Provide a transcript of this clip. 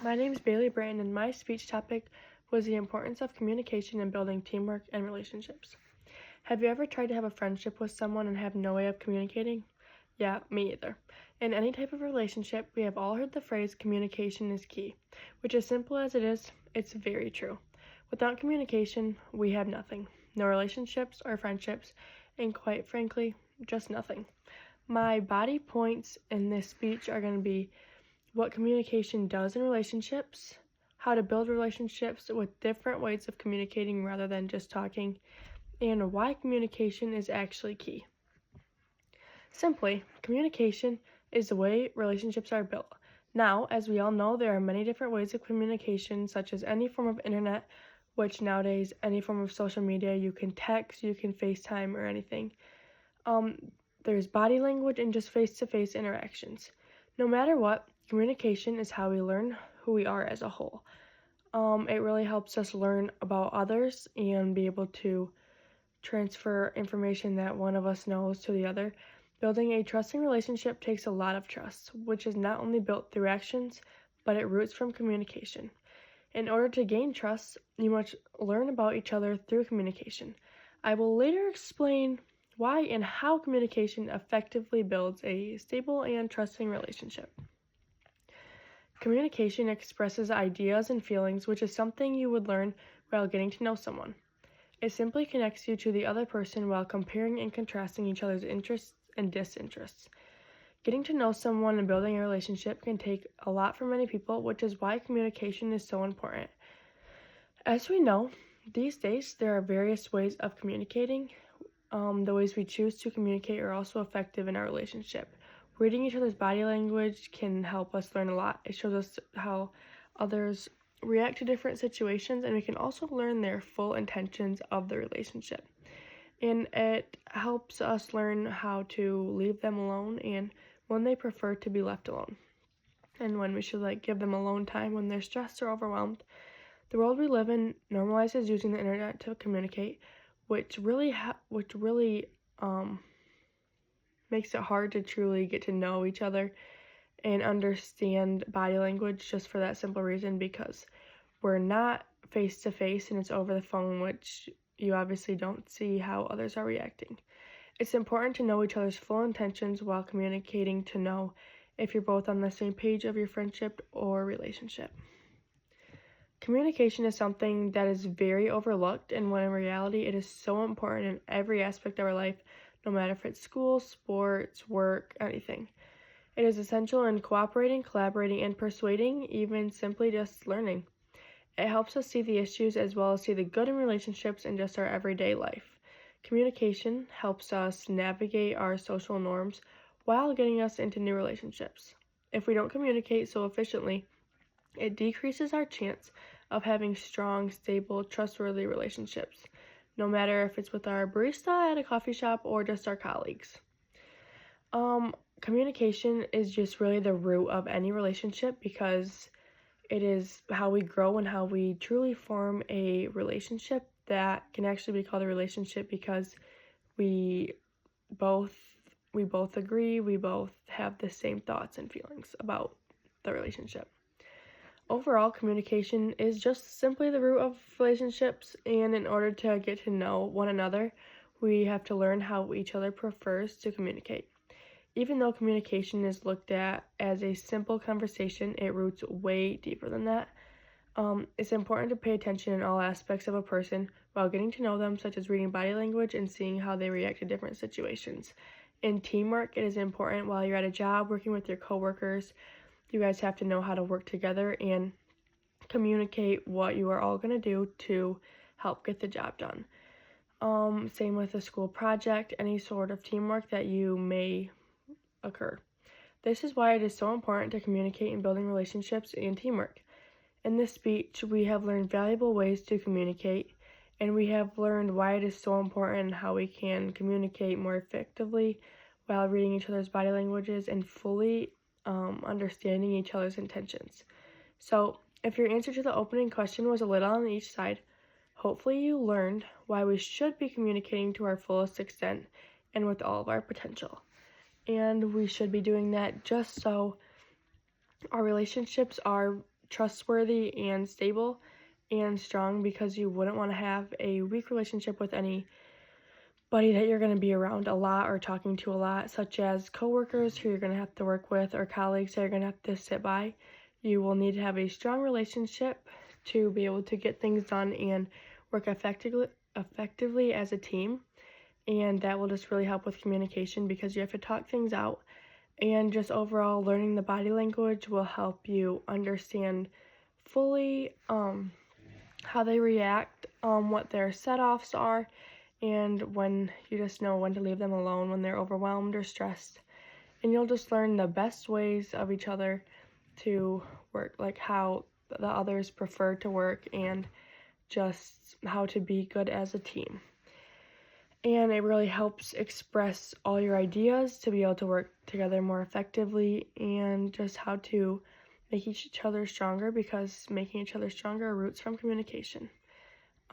My name is Bailey Bratton, and my speech topic was the importance of communication in building teamwork and relationships. Have you ever tried to have a friendship with someone and have no way of communicating? Yeah, me either. In any type of relationship, we have all heard the phrase communication is key, which, as simple as it is, it's very true. Without communication, we have nothing. No relationships or friendships, and quite frankly, just nothing. My body points in this speech are going to be what communication does in relationships, how to build relationships with different ways of communicating rather than just talking, and why communication is actually key. Simply, communication is the way relationships are built. Now, as we all know, there are many different ways of communication, such as any form of internet, which nowadays, any form of social media, you can text, you can FaceTime, or anything. There's body language and just face-to-face interactions. No matter what, communication is how we learn who we are as a whole. It really helps us learn about others and be able to transfer information that one of us knows to the other. Building a trusting relationship takes a lot of trust, which is not only built through actions, but it roots from communication. In order to gain trust, you must learn about each other through communication. I will later explain why and how communication effectively builds a stable and trusting relationship. Communication expresses ideas and feelings, which is something you would learn while getting to know someone. It simply connects you to the other person while comparing and contrasting each other's interests and disinterests. Getting to know someone and building a relationship can take a lot for many people, which is why communication is so important. As we know, these days there are various ways of communicating. The ways we choose to communicate are also effective in our relationship. Reading each other's body language can help us learn a lot. It shows us how others react to different situations, and we can also learn their full intentions of the relationship. And it helps us learn how to leave them alone and when they prefer to be left alone, and when we should give them alone time when they're stressed or overwhelmed. The world we live in normalizes using the internet to communicate, which really makes it hard to truly get to know each other and understand body language, just for that simple reason, because we're not face to face and it's over the phone, which you obviously don't see how others are reacting. It's important to know each other's full intentions while communicating to know if you're both on the same page of your friendship or relationship. Communication is something that is very overlooked, and when in reality it is so important in every aspect of our life, no matter if it's school, sports, work, anything. It is essential in cooperating, collaborating, and persuading, even simply just learning. It helps us see the issues as well as see the good in relationships in just our everyday life. Communication helps us navigate our social norms while getting us into new relationships. If we don't communicate so efficiently, it decreases our chance of having strong, stable, trustworthy relationships, no matter if it's with our barista at a coffee shop or just our colleagues. Communication is just really the root of any relationship, because it is how we grow and how we truly form a relationship that can actually be called a relationship, because we both agree, we both have the same thoughts and feelings about the relationship. Overall, communication is just simply the root of relationships, and in order to get to know one another, we have to learn how each other prefers to communicate. Even though communication is looked at as a simple conversation, it roots way deeper than that. It's important to pay attention in all aspects of a person while getting to know them, such as reading body language and seeing how they react to different situations. In teamwork, it is important while you're at a job working with your coworkers. You guys have to know how to work together and communicate what you are all going to do to help get the job done. Same with a school project, any sort of teamwork that you may occur. This is why it is so important to communicate in building relationships and teamwork. In this speech, we have learned valuable ways to communicate, and we have learned why it is so important and how we can communicate more effectively while reading each other's body languages and fully understanding each other's intentions. So, if your answer to the opening question was a little on each side, hopefully you learned why we should be communicating to our fullest extent and with all of our potential. And we should be doing that just so our relationships are trustworthy and stable and strong, because you wouldn't want to have a weak relationship with anybody that you're going to be around a lot or talking to a lot, such as coworkers who you're going to have to work with or colleagues that you're going to have to sit by. You will need to have a strong relationship to be able to get things done and work effectively as a team. And that will just really help with communication, because you have to talk things out. And just overall, learning the body language will help you understand fully how they react, what their set-offs are, and when you just know when to leave them alone when they're overwhelmed or stressed. And you'll just learn the best ways of each other to work, like how the others prefer to work and just how to be good as a team. And it really helps express all your ideas to be able to work together more effectively, and just how to make each other stronger, because making each other stronger roots from communication.